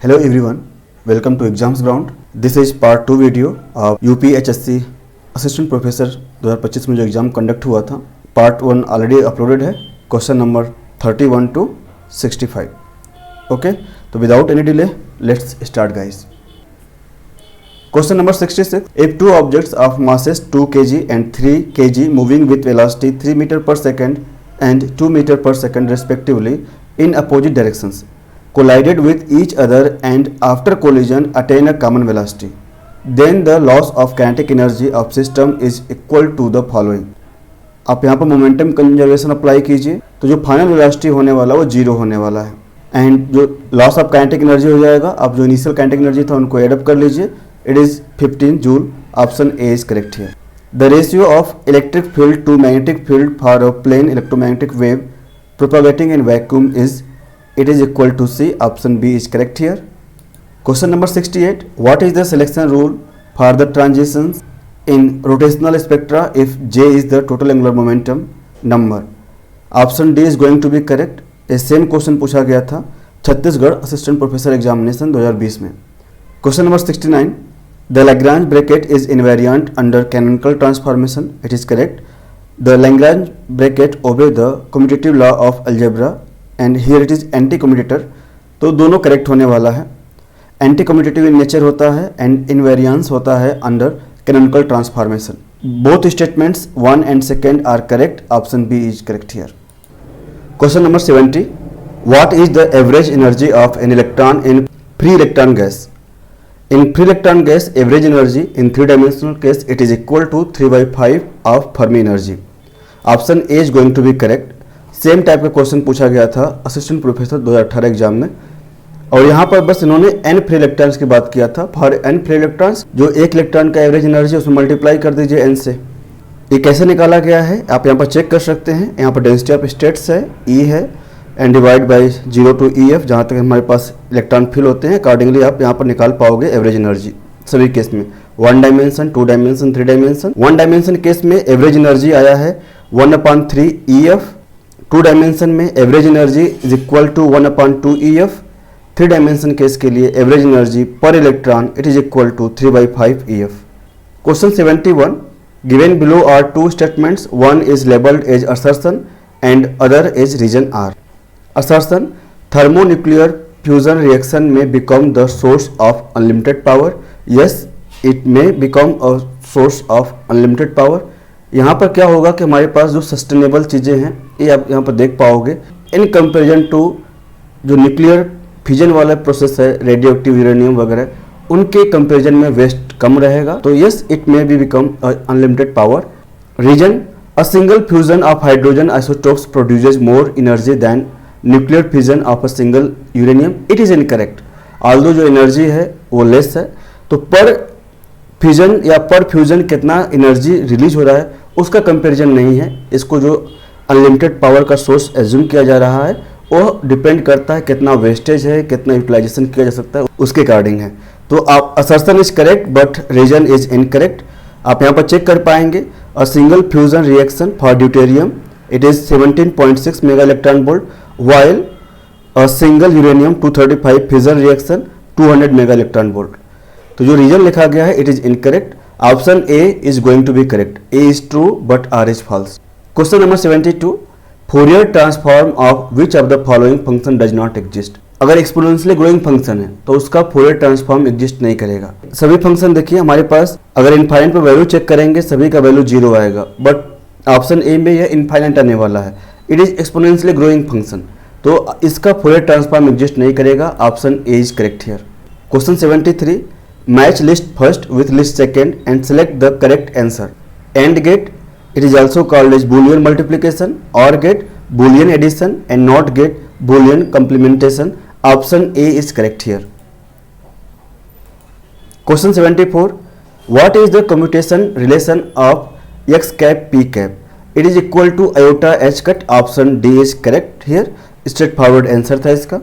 Hello everyone, welcome to Exams Ground. This is part 2 video of UPHSC assistant professor 2025 में जो exam conduct हुआ था. Part 1 already uploaded है. Question number 31 to 65. Okay, तो without any delay let's start guys. Question number 66. If two objects of masses 2 kg and 3 kg moving with velocity 3 meter per second and 2 meter per second respectively in opposite directions collided with each other and after collision attain a common velocity, then the loss of kinetic energy of system is equal to the following. आप यहाँ पर momentum conservation apply कीजिए तो जो final velocity होने वाला वो zero होने वाला है एंड जो लॉस ऑफ काइनेटिक एनर्जी हो जाएगा. आप जो इनिशियल काइनेटिक एनर्जी था उनको एडअप कर लीजिए. It is 15 joule. Option A is correct here. The ratio of electric field to magnetic field for a plane electromagnetic wave propagating in vacuum is it is equal to C. Option B is correct here. Question number 68. What is the selection rule for the transitions in rotational spectra if J is the total angular momentum number? Option D is going to be correct. ये same question पूछा गया था Chhattisgarh assistant professor examination 2020 में. Question number 69. The Lagrange bracket is invariant under canonical transformation. It is correct. The Lagrange bracket obey the commutative law of algebra and here it is anti commutator. तो दोनों correct होने वाला है. Anti commutative in nature होता है and invariance होता है under canonical transformation. Both statements 1 and 2 are correct. Option B is correct here. Question number 70. What is the average energy of an electron in free electron gas? In free electron gas average energy in 3 dimensional case it is equal to 3/5 of Fermi energy. Option A is going to be correct. Same type का question पूछा गया था assistant professor 2018 exam में और यहाँ पर बस इन्होंने एन फ्री इलेक्ट्रॉन्स की बात किया था. फॉर एन फ्री इलेक्ट्रॉन्स जो एक इलेक्ट्रॉन का एवरेज एनर्जी उसमें मल्टीप्लाई कर दीजिए एन से. ये कैसे निकाला गया है आप यहाँ पर चेक कर सकते हैं. यहाँ पर डेंसिटी ऑफ स्टेट्स है ई है and divide by 0 to EF जहाँ तक हमारे पास इलेक्ट्रॉन फिल होते हैं. अकॉर्डिंगली आप यहाँ पर निकाल पाओगे एवरेज एनर्जी सभी केस में. 1 dimension 2 dimension 3 dimension. 1 dimension case में एवरेज एनर्जी आया है 1/3 EF. 2 डायमेंशन में average energy is equal to 1/2 EF. 3 dimension case के लिए average energy per electron it is equal to 3/5 EF. Question 71. Given below are 2 statements. One is labelled as assertion and other as reason R. Assertion thermonuclear fusion reaction में become the source of unlimited power. Yes it may become a source of unlimited power. यहाँ पर क्या होगा कि हमारे पास जो sustainable चीज़ें हैं ये आप यहाँ पर देख पाओगे इन कंपैरिजन टू जो न्यूक्लियर फ्यूजन वाला प्रोसेस है रेडियो एक्टिव यूरेनियम वगैरह उनके कंपैरिजन में वेस्ट कम रहेगा. तो yes it may be become unlimited power. Reason a single fusion of hydrogen isotopes produces more energy than nuclear fusion of a single uranium. It is incorrect. Although जो energy है वो less है तो पर fusion या पर fusion कितना energy release हो रहा है उसका कंपैरिजन नहीं है. इसको जो अनलिमिटेड पावर का सोर्स एज्यूम किया जा रहा है वो डिपेंड करता है कितना वेस्टेज है कितना यूटिलाइजेशन किया जा सकता है उसके अकॉर्डिंग है. तो आप assertion is correct but reason is incorrect. आप यहाँ पर चेक कर पाएंगे a single fusion reaction for deuterium it is 17.6 mega electron volt while a single uranium 235 fusion reaction 200 mega electron volt. तो जो रीजन लिखा गया है it is incorrect. Option A is going to be correct. A is true but R is false. Question number 72. Fourier transform of which of the following function does not exist. अगर exponentially growing function है तो उसका Fourier transform exist नहीं करेगा. सभी function देखिए हमारे पास अगर इनफाइनाइट पर वैल्यू चेक करेंगे सभी का वैल्यू 0 आएगा बट ऑप्शन ए में यह इनफाइनाइट आने वाला है. It is exponentially growing function तो इसका फोरियर ट्रांसफॉर्म एग्जिस्ट नहीं करेगा. Option A is correct here. Question 73. Match list first with list second and select the correct answer. AND gate it is also called as Boolean multiplication, OR gate Boolean addition and NOT gate Boolean complementation. Option A is correct here. Question 74. What is the commutation relation of x cap p cap? It is equal to iota h cut. Option D is correct here. Straightforward answer था इसका.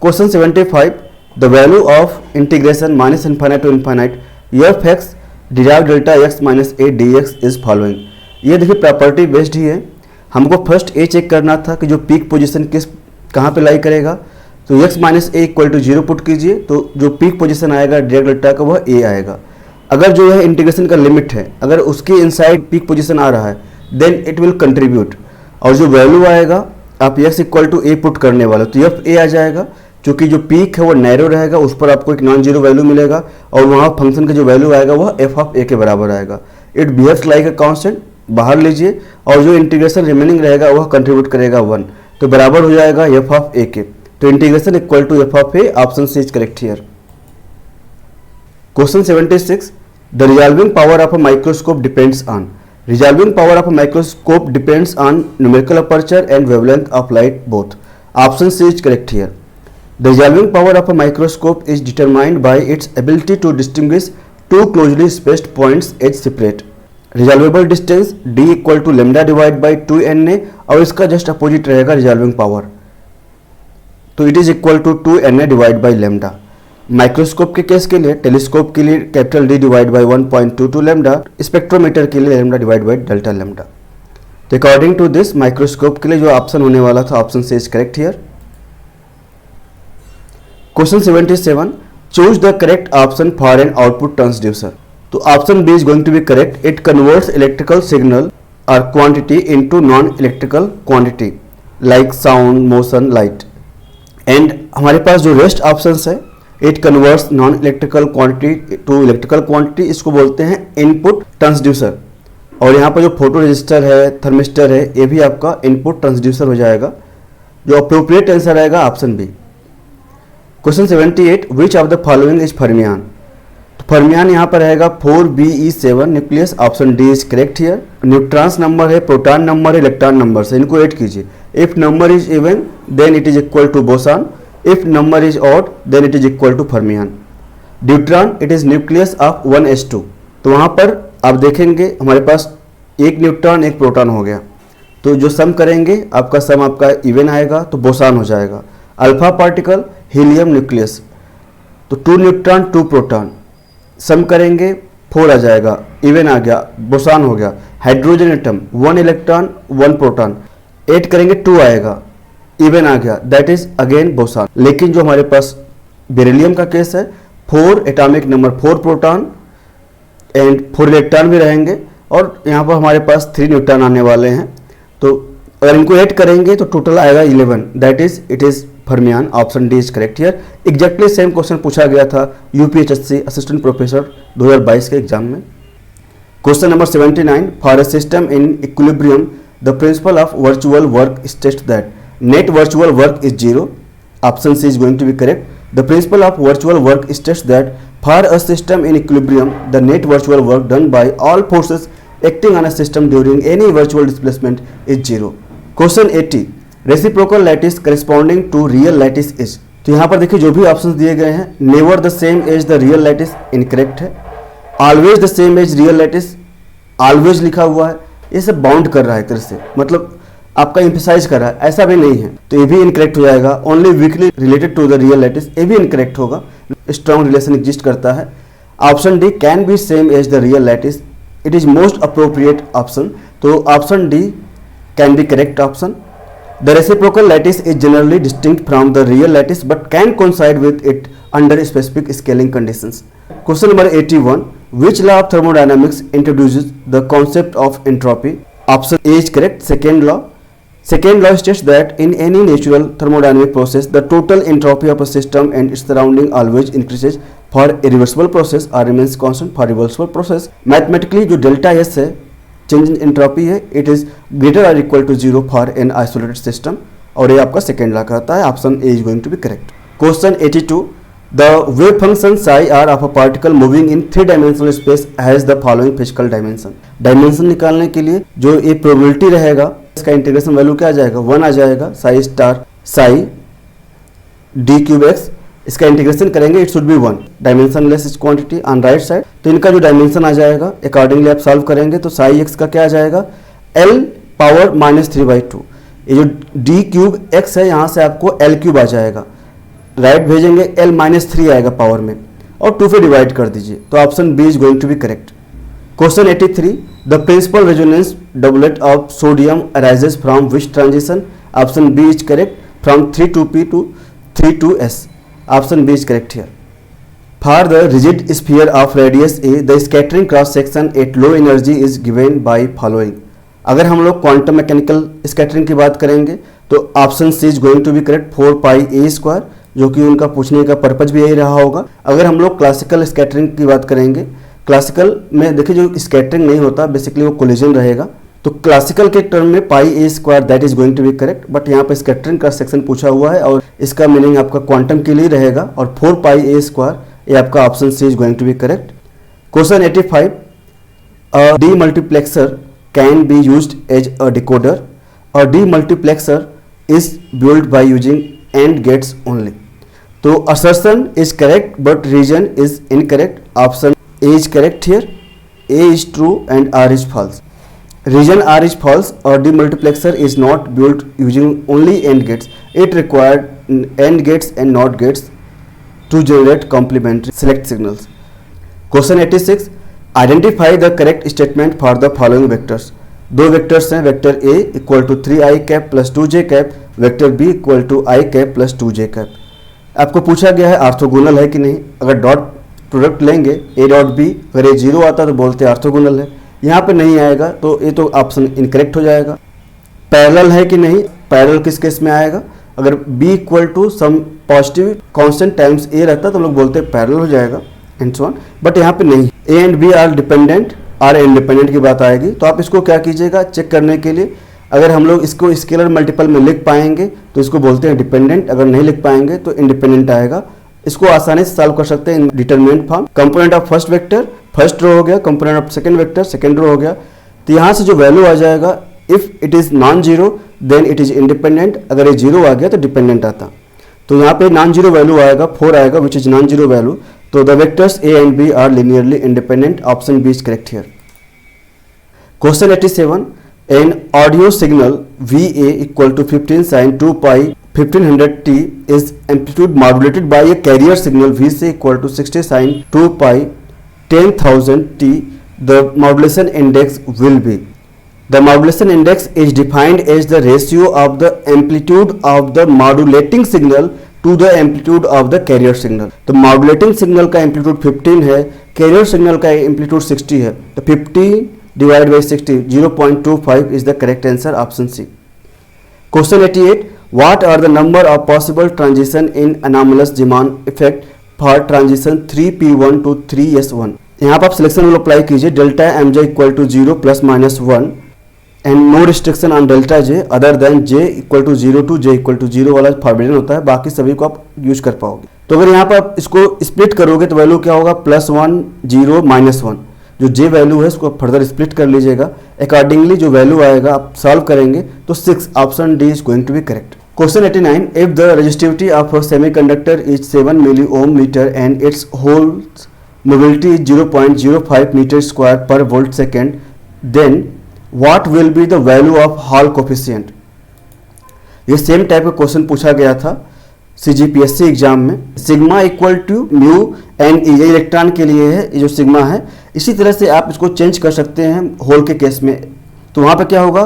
Question 75. The value of integration minus infinite to infinite f x derive delta x minus a dx is following. ये देखिए property based ही है. हमको first A check करना था कि जो पीक पोजीशन किस कहाँ पे लाई करेगा. तो x minus A equal to 0 put कीजिए, तो जो पीक पोजीशन आएगा डायरेक्ट डेल्टा का वह a आएगा। अगर जो है इंटीग्रेशन का लिमिट है, अगर उसके इनसाइड पीक पोजीशन आ रहा है देन इट विल कंट्रीब्यूट, और जो वैल्यू आएगा आप x equal to A put करने वाले तो एफ ए आ जाएगा। क्योंकि जो पीक है वो नैरो रहेगा, उस पर आपको एक नॉन जीरो वैल्यू मिलेगा और वहाँ फंक्शन का जो वैल्यू आएगा वह एफ ऑफ ए के बराबर आएगा। It behaves like a constant, बाहर लीजिए, और जो इंटीग्रेशन रिमेनिंग रहेगा वह कंट्रीब्यूट करेगा 1, तो बराबर हो जाएगा एफ ऑफ ए के। तो integration equal to F of A, option C is correct here. Question 76, the resolving power of a microscope depends on. Resolving power of a microscope depends on numerical aperture and wavelength of light both, option C is correct here. The resolving power of a microscope is determined by its ability to distinguish two closely spaced points as separate. Resolvable distance d equal to lambda divided by 2na, और इसका just opposite रहेगा resolving power, तो it is equal to 2na divide by lambda. Microscope के case के लिए, telescope के लिए capital D divide by 1.22 lambda, spectrometer के लिए lambda divide by delta lambda. तो अकॉर्डिंग टू दिस माइक्रोस्कोप के लिए जो ऑप्शन होने वाला था, option C is correct here. Question 77, choose the correct option for an output transducer. तो option B is going to be correct. It converts electrical signal और quantity into non electrical quantity like sound, motion, light. And हमारे पास जो rest options है, it converts non electrical quantity to electrical quantity, इसको बोलते हैं input transducer. और यहाँ पर जो फोटो रजिस्टर है, थर्मिस्टर है, ये भी आपका इनपुट ट्रांसड्यूसर हो जाएगा। जो अप्रोप्रिएट आंसर आएगा option B. Question 78, which of the following is fermion. तो फर्मियान यहाँ पर रहेगा 4be7 nucleus, option D is correct here. Neutrons number है, प्रोटॉन नंबर है, इलेक्ट्रॉन नंबर से, इनको ऐड कीजिए। If number is even then it is equal to boson, if number is odd then it is equal to fermion. Deuteron it is nucleus of 1s2, तो वहाँ पर आप देखेंगे हमारे पास एक न्यूट्रॉन एक प्रोटॉन हो गया, तो जो सम करेंगे आपका सम आपका इवन आएगा, तो बोसॉन हो जाएगा। अल्फा पार्टिकल हीलियम न्यूक्लियस, तो 2 न्यूट्रॉन 2 प्रोटॉन, सम करेंगे 4 आ जाएगा, इवन आ गया, बोसॉन हो गया। Hydrogen atom 1 electron 1 proton, add करेंगे 2 आएगा, इवन आ गया, दैट इज अगेन बोसॉन। लेकिन जो हमारे पास बेरिलियम का केस है, 4 atomic number 4 proton and 4 electron भी रहेंगे, और यहाँ पर हमारे पास 3 न्यूट्रॉन आने वाले हैं, तो अगर इनको ऐड करेंगे तो टोटल आएगा 11, that is it is fermion, option D is correct here. Exactly same question पूछा गया था यूपीएचएससी असिस्टेंट प्रोफेसर 2022 के एग्जाम में। Question number 79, for a system in equilibrium the principle of virtual work states that net virtual work is 0, option C is going to be correct. The principle of virtual work states that for a system in equilibrium the net virtual work done by all forces acting on a system during any virtual displacement is 0। Question 80, reciprocal lattice corresponding to real lattice is. तो यहाँ पर देखिए जो भी options दिए गए हैं, never the same as the real lattice incorrect है, always the same as real lattice always लिखा हुआ है, ये सब बाउंड कर रहा है एक तरह से, मतलब आपका एम्फेसाइज कर रहा है, ऐसा भी नहीं है, तो ये भी इनकरेक्ट हो जाएगा। Only weakly related to the real lattice, ये भी इनकरेक्ट होगा, स्ट्रॉन्ग रिलेशन एग्जिस्ट करता है। Option D can be same as the real lattice, it is most appropriate option, तो option D can be correct option. The reciprocal lattice is generally distinct from the real lattice but can coincide with it under specific scaling conditions. Question number 81, which law of thermodynamics introduces the concept of entropy? Option A is correct, second law. Second law states that in any natural thermodynamic process, the total entropy of a system and its surrounding always increases for irreversible process or remains constant for reversible process. Mathematically जो delta S है, change in entropy है, it is greater और equal to 0 for an isolated system, और ये आपका second law कहता है, option A is going to be correct. Question 82, the wave function psi R of a particle moving in 3 dimensional space has the following physical dimension. Dimension निकालने के लिए जो ये प्रोबेबिलिटी रहेगा, इसका इंटीग्रेशन वैल्यू क्या आ जाएगा, 1 आ जाएगा, Sai star Sai D cube x, इसका इंटीग्रेशन करेंगे, it should be 1, dimensionless is quantity on right side, तो इनका जो डायमेंशन आ जाएगा अकॉर्डिंगली आप सॉल्व करेंगे, तो साई एक्स का क्या आ जाएगा, l पावर -3/2, ये जो डी क्यूब एक्स है यहाँ से आपको l क्यूब आ जाएगा, राइट भेजेंगे l -3 आएगा पावर में, और 2 पे डिवाइड कर दीजिए, तो option B is going to be correct. Question 83, the principal resonance doublet of sodium arises from which transition, option B is correct, from 3 2p to 32s. Option B is correct here. For the rigid sphere of radius a, the scattering cross section at low energy is given by following. अगर हम लोग quantum mechanical scattering की बात करेंगे तो option C is going to be correct, 4 pi A square, जो कि उनका पूछने का पर्पज भी यही रहा होगा. अगर हम लोग क्लासिकल स्कैटरिंग की बात करेंगे, क्लासिकल में देखिए जो स्कैटरिंग नहीं होता बेसिकली वो कोलिजन रहेगा, तो क्लासिकल के टर्म में pi A square that is going to be correct. But यहाँ पे स्कैटरिंग का सेक्शन पूछा हुआ है और इसका मीनिंग आपका क्वांटम के लिए रहेगा और 4 पाई ए स्क्वायर ये आपका option C is going to be correct. Question 85, a demultiplexer can be used as a decoder. A demultiplexer is built by using AND gates only. तो assertion is correct but reason is incorrect. Option A is correct here. A is true and R is false. Reason R is false. A demultiplexer is not built using only AND gates. It required AND gates and NOT gates to generate complementary select signals. Question 86. Identify the correct statement for the following vectors. दो vectors हैं, vector A equal to 3i cap plus 2j cap, vector B equal to i cap plus 2j cap. आपको पूछा गया है orthogonal है कि नहीं. अगर डॉट प्रोडक्ट लेंगे A डॉट B, अगर ये 0 आता तो बोलते ऑर्थोगोनल है. यहाँ पे नहीं आएगा तो ये तो ऑप्शन इनकरेक्ट हो जाएगा. पैरेलल है कि नहीं, पैरेलल किस केस में आएगा, अगर B equal to some positive constant times A रहता तो हम लोग बोलते पैरेलल हो जाएगा एंड सो ऑन. बट यहाँ पे नहीं, A and B are dependent, are independent की बात आएगी. तो आप इसको क्या कीजिएगा चेक करने के लिए, अगर हम लोग इसको स्केलर मल्टीपल में लिख पाएंगे तो इसको बोलते हैं डिपेंडेंट, अगर नहीं लिख पाएंगे तो इंडिपेंडेंट आएगा. इसको आसानी से सॉल्व कर सकते हैं in determinant form. Component of first vector first row हो गया, component of second vector second row हो गया. तो यहाँ से जो वैल्यू आ जाएगा, if it is non zero then it is independent, अगर ये जीरो आ गया तो डिपेंडेंट आता. तो यहाँ पे नॉन जीरो वैल्यू आएगा 4 आएगा which is non zero value. तो the vectors A and B are linearly independent. Option B is correct here. Question 87. An audio signal VA equal to 15 sin 2 pi 1500t is amplitude modulated by a carrier signal VC equal to 60 sin 2 pi 10,000t. The modulation index will be. The modulation index is defined as the ratio of the amplitude of the modulating signal to the amplitude of the carrier signal. तो modulating signal का amplitude 15 है, carrier signal का amplitude 60 है, तो 50 divide by 60 0.25 is the correct answer, option C. Question 88. What are the number of possible transition in anomalous Zeeman effect for transition 3p1 to 3s1. यहाँ पर आप selection rule apply कीजिए, delta M J equal to 0 plus minus 1 and no restriction on delta J other than J equal to 0 to J equal to 0 वाला forbidden होता है, बाकी सभी को आप यूज कर पाओगे. तो अगर यहाँ पर आप इसको स्प्लिट करोगे तो वैल्यू क्या होगा, +1 0 -1. जो जे वैल्यू है उसको फर्दर स्प्लिट कर लीजिएगा, अकॉर्डिंगली जो वैल्यू आएगा आप सॉल्व करेंगे तो 6, option D is going to be correct. Question 89. If the resistivity of a semiconductor is 7 milli ohm metre and its hole mobility is 0.05 metre square per volt second, then What will be the value of Hall coefficient? ये same type का question पूछा गया था CGPSC exam में. Sigma equal to mu and e, ये electron के लिए है, ये जो सिग्मा है. इसी तरह से आप इसको चेंज कर सकते हैं होल के केस में. तो वहाँ पे क्या होगा,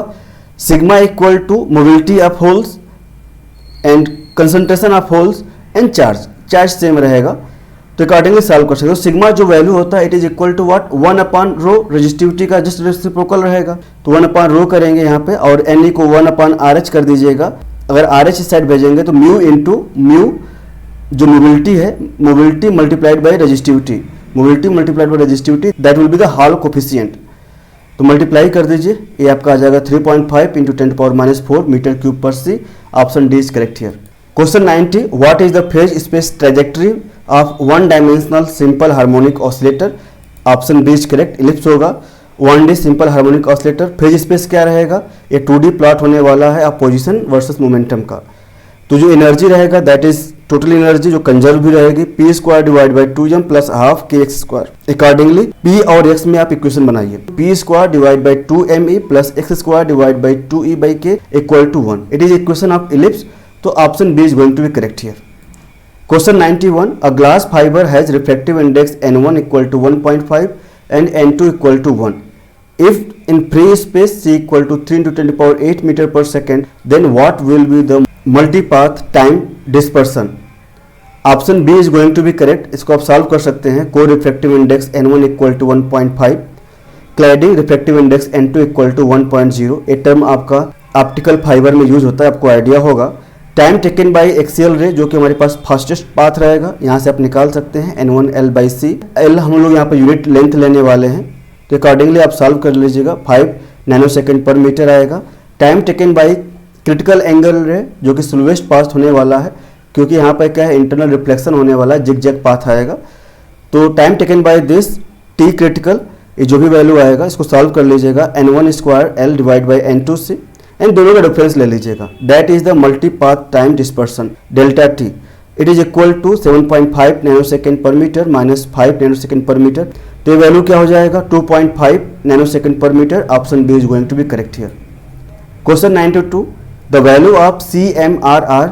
sigma equal to mobility of holes and concentration of holes and charge same रहेगा. तो अकॉर्डिंगली सॉल्व कर सकते हो. सिग्मा जो वैल्यू होता है it is equal to what, 1 upon rho, resistivity का जस्ट रेसिप्रोकल रहेगा. तो 1 अपॉन रो करेंगे यहाँ पे और एन को 1 अपॉन आर एच कर दीजिएगा. अगर आर एच इस साइड भेजेंगे तो म्यू इंटू म्यू जो मोबिलिटी है, mobility multiplied by resistivity, mobility multiplied by resistivity that will be the hall coefficient. तो मल्टीप्लाई कर दीजिए, ये आपका आ जाएगा 3.5 into 10⁻⁴ metre cube per C. Option D is correct here. Question 90. What is the phase space trajectory of one dimensional simple harmonic oscillator? Option B is correct, ellipse होगा. 1D simple harmonic oscillator phase space क्या रहेगा, ये 2D plot होने वाला है आप position versus momentum का. तो जो एनर्जी रहेगा दैट इज टोटल एनर्जी जो कंजर्व भी रहेगी, p² divide by 2m plus half kx². Accordingly p और x में आप इक्वेशन बनाइए, p² divide by 2me plus x² divide by 2e by k equal to 1. It is equation of ellipse. तो option B is going to be correct here. Question 91. A glass fiber has refractive index n1 equal to 1.5 and n2 equal to 1. If in free space c equal to 3 into 10⁸ meter per second, then what will be the multi path time dispersion. Option B is going to be correct. इसको आप solve कर सकते हैं। Core refractive index N1 equal to 1.5, cladding refractive index N2 equal to 1.0। ये term आपका optical fibre में use होता है, आपको आइडिया होगा। टाइम टेकन बाय एक्सियल रे, जो कि हमारे पास फास्टेस्ट पाथ रहेगा, यहाँ से आप निकाल सकते हैं N1L/c। L हम लोग यहाँ पर यूनिट लेंथ लेने वाले हैं, तो अकॉर्डिंगली आप सॉल्व कर लीजिएगा। 5 नैनोसेकंड पर मीटर आएगा। Time taken by critical angle रे, जो कि स्लोएस्ट पाथ होने वाला है, क्योंकि यहाँ पर क्या है, इंटरनल रिफ्लेक्शन होने वाला है, जिग जैग पाथ आएगा। तो time taken by this T critical, ये जो भी वैल्यू आएगा इसको सॉल्व कर लीजिएगा। N1² L divide by N2C, and दोनों का डिफरेंस ले लीजिएगा। That is the multi path time dispersion delta T. It is equal to 7.5 nanosecond per metre minus 5 nanosecond per metre. तो ये वैल्यू क्या हो जाएगा, 2.5 nanosecond per metre. Option B is going to be correct here. Question 92, the value of CMRR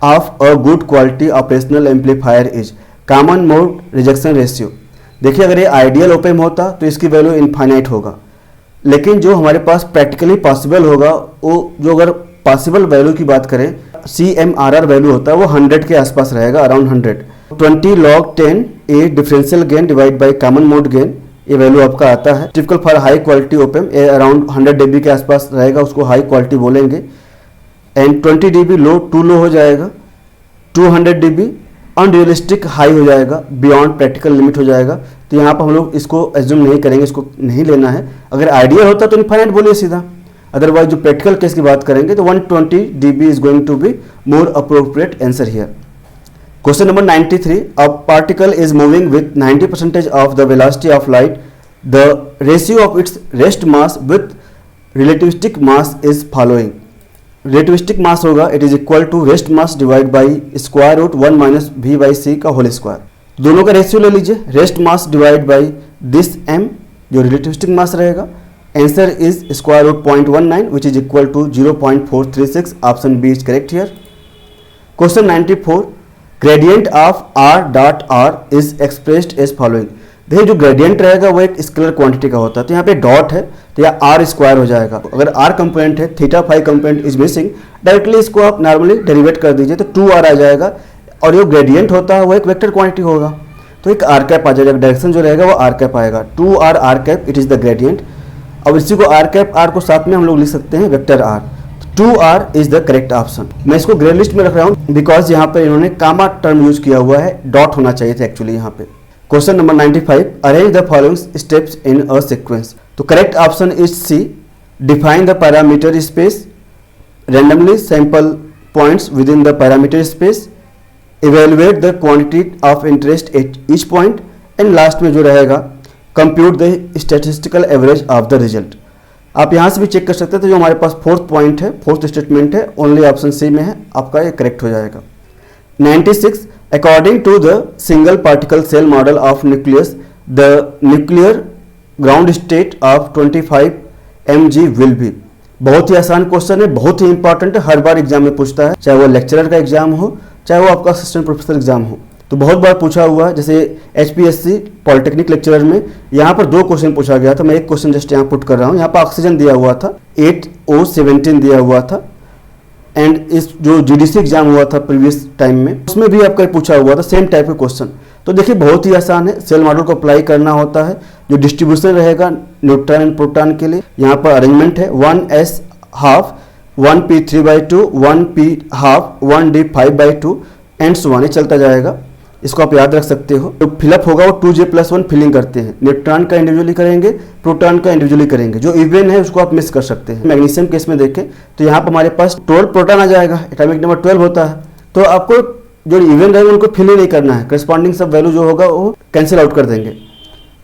of a good quality operational amplifier is common mode rejection ratio. देखिए, अगर ये ideal op-amp होता तो इसकी वैल्यू इनफाइनाइट होगा, लेकिन जो हमारे पास प्रैक्टिकली पॉसिबल होगा, वो जो अगर पॉसिबल वैल्यू की बात करें, CMRR वैल्यू होता है वो 100 के आसपास रहेगा, around 100। 20 log 10 A differential gain divide by common mode gain, ये वैल्यू आपका आता है। Typical for high quality op-amp, ये अराउंड 100 dB के आसपास रहेगा, उसको हाई क्वालिटी बोलेंगे। And 20 dB low, to low हो जाएगा। 200 dB अनरियलिस्टिक हाई हो जाएगा, बियॉन्ड प्रैक्टिकल लिमिट हो जाएगा। तो यहाँ पर हम लोग इसको एज्यूम नहीं करेंगे, इसको नहीं लेना है। अगर आइडियल होता तो इनफाइनाइट बोलिए सीधा, अदरवाइज जो प्रैक्टिकल केस की बात करेंगे तो 120 dB is going to be more appropriate answer here. Question number 93, a particle is moving with 90% of the velocity of light, the ratio of its rest mass with relativistic mass is following. Relativistic mass होगा, it is equal to rest mass divide by square root 1 minus v/c का whole square. दोनों का ratio ले लीजिए, rest mass divide by this m, जो relativistic मास रहेगा। Answer is square root 0.19 which is equal to 0.436। Option B is correct here. Question 94, gradient of r.r is expressed as following. देखिए, जो gradient रहेगा वो एक स्केलर क्वांटिटी का होता है, तो यहाँ पे डॉट है तो यह आर स्क्वायर हो जाएगा। अगर आर कंपोनेंट है, theta phi component is missing, directly इसको आप नॉर्मली डेरिवेट कर दीजिए तो 2r आ जाएगा। और जो ग्रेडियंट होता है वो एक वेक्टर क्वांटिटी होगा, तो एक आर कैप आ जाएगा, डायरेक्शन जो रहेगा वो आर कैप आएगा। 2r r cap, it is the gradient. अब इसी को आर कैप आर को साथ में हम लोग लिख सकते हैं vector r. 2r is the correct option. मैं इसको ग्रे लिस्ट में रख रहा हूँ बिकॉज यहाँ पे इन्होंने कामा टर्म यूज किया हुआ है, डॉट होना चाहिए था एक्चुअली यहाँ पे। Question number 95, arrange the following steps in a sequence. तो correct option is C, define the parameter space, randomly sample points within the parameter space, evaluate the quantity of interest at each point, and last में जो रहेगा compute the statistical average of the result। आप यहाँ से भी check कर सकते हैं। तो जो हमारे पास फोर्थ पॉइंट है, फोर्थ स्टेटमेंट है, ओनली ऑप्शन सी में है, आपका ये करेक्ट हो जाएगा। 96, according to the single particle shell model of nucleus, the nuclear ground state of 25 mg will be. बहुत ही आसान क्वेश्चन है, बहुत ही इंपॉर्टेंट है, हर बार एग्जाम में पूछता है, चाहे वो लेक्चरर का एग्जाम हो, चाहे वो आपका असिस्टेंट प्रोफेसर एग्जाम हो। तो बहुत बार पूछा हुआ है, जैसे HPSC पॉलिटेक्निक लेक्चरर में यहाँ पर 2 क्वेश्चन पूछा गया था। मैं एक क्वेश्चन जस्ट यहाँ पुट कर रहा हूँ। यहाँ पर ऑक्सीजन दिया हुआ था, 8O17 दिया हुआ था, एंड इस जो GDC एग्जाम हुआ था प्रीवियस टाइम में, उसमें भी आपका पूछा हुआ था सेम टाइप का क्वेश्चन। तो देखिए, बहुत ही आसान है, सेल मॉडल को अप्लाई करना होता है। जो डिस्ट्रीब्यूशन रहेगा न्यूट्रॉन एंड प्रोटॉन के लिए, यहाँ पर अरेंजमेंट है 1s half, 1p3/2, 1p half, 1d5/2 and so on, चलता जाएगा। इसको आप याद रख सकते हो। जो फिलअप होगा वो 2j+1 फिलिंग करते हैं। न्यूट्रॉन का इंडिविजुअली करेंगे, प्रोटॉन का इंडिविजुअली करेंगे। जो इवन है उसको आप मिस कर सकते हैं। मैग्नीशियम केस में देखें तो यहाँ पर हमारे पास 12 प्रोटॉन आ जाएगा, एटॉमिक नंबर 12 होता है। तो आपको जो इवन रहेगा उनको फिल ही नहीं करना है, करस्पॉन्डिंग सब वैल्यू जो होगा वो कैंसिल आउट कर देंगे।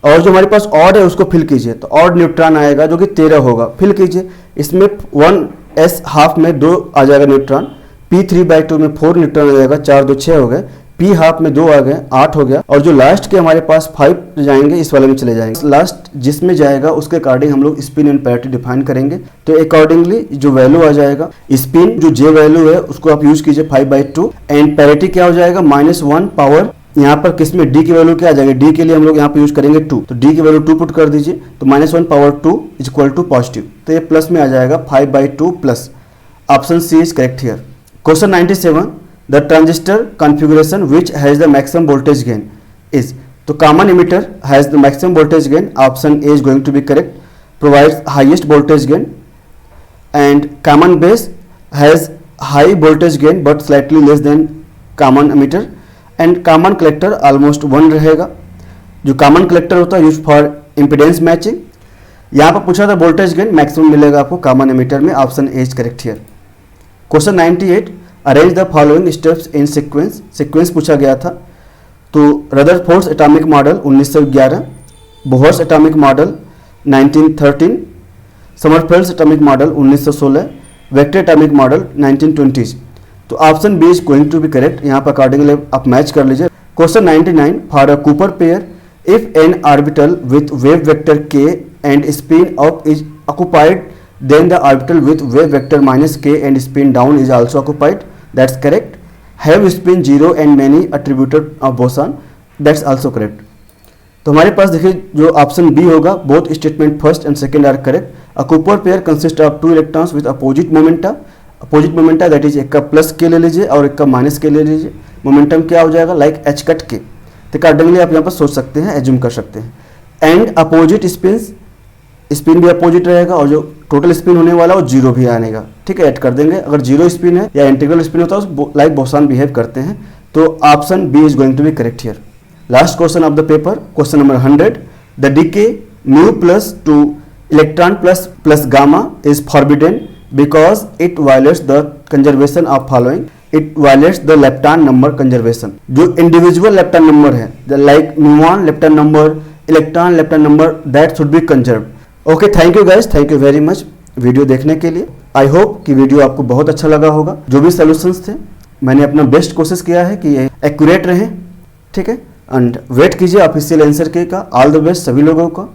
और जो हमारे पास ऑड है उसको फिल कीजिए, तो ऑड न्यूट्रॉन आएगा जो कि 13 होगा, फिल कीजिए। इसमें 1s हाफ में 2 आ जाएगा न्यूट्रॉन, p3/2 में 4 न्यूट्रॉन आ जाएगा, 4 2 6 हो गए, p हाफ में 2 आ गए, 8 हो गया। और जो लास्ट के हमारे पास 5 जाएंगे, इस वाले में चले जाएंगे। लास्ट जिसमें जाएगा उसके अकॉर्डिंग हम लोग स्पिन एंड पैरिटी डिफाइन करेंगे। तो अकॉर्डिंगली जो वैल्यू आ जाएगा, स्पिन जो j वैल्यू है उसको आप यूज कीजिए 5/2, एंड पैरिटी क्या हो जाएगा -1 पावर, यहाँ पर किसमें d की वैल्यू क्या आ जाएगी, d के लिए हम लोग यहाँ पे यूज करेंगे 2, तो d की वैल्यू 2 पुट कर दीजिए, तो -1 power 2 is equal to positive, तो ये प्लस में आ जाएगा 5/2 plus. Option C is correct here. Question 97, the transistor configuration which has the maximum voltage gain is, तो common emitter has the maximum voltage gain, option A is going to be correct, provides highest voltage gain, and common base has high voltage gain but slightly less than common emitter, and common collector almost 1 रहेगा। जो common collector होता है use for impedance matching. यहाँ पर पूछा था voltage gain maximum मिलेगा आपको कॉमन एमीटर में, option A is correct here. Question 98, arrange the following steps in sequence, sequence पूछा गया था। तो Rutherford's atomic model 1911, Bohr's atomic model 1913, Sommerfeld's atomic model 1916, vector atomic model 1920। तो option B is going to be correct. यहाँ पर accordingly आप match कर लीजिए। Question 99, for a Cooper pair if an orbital with wave vector k and spin up is occupied, then the orbital with wave vector minus k and spin down is also occupied, that's correct. Have spin 0 and many attributed of boson, that's also correct. तो हमारे पास देखिए जो option B होगा, both statement first and second are correct. A Cooper pair consist of 2 electrons with opposite momenta that is एक का plus के ले लीजिए और एक का माइनस के ले लीजिए। मोमेंटम क्या हो जाएगा, लाइक एच कट के। तो अकॉर्डिंगली आप यहाँ पर सोच सकते हैं, एज्यूम कर सकते हैं। एंड अपोजिट स्पिन्स, स्पिन भी अपोजिट रहेगा और जो टोटल स्पिन होने वाला है वो 0 भी आनेगा, ठीक है, ऐड कर देंगे। अगर 0 स्पिन है या इंटीग्रल स्पिन होता है लाइक बोसन बिहेव करते हैं। तो option B is going to be correct here. Last question of the paper, question number 100, the decay mu plus to electron plus gamma is forbidden because it violates the conservation of following, it violates the lepton number conservation. जो individual lepton number है like muon lepton number, electron lepton number, that should be conserved. Okay, thank you guys, thank you very much video देखने के लिए। I hope कि video आपको बहुत अच्छा लगा होगा। जो भी सॉल्यूशंस थे मैंने अपना बेस्ट कोशिश किया है कि ये एक्यूरेट रहें, ठीक है। एंड वेट कीजिए ऑफिशियल आंसर के का। ऑल द बेस्ट सभी लोगों को।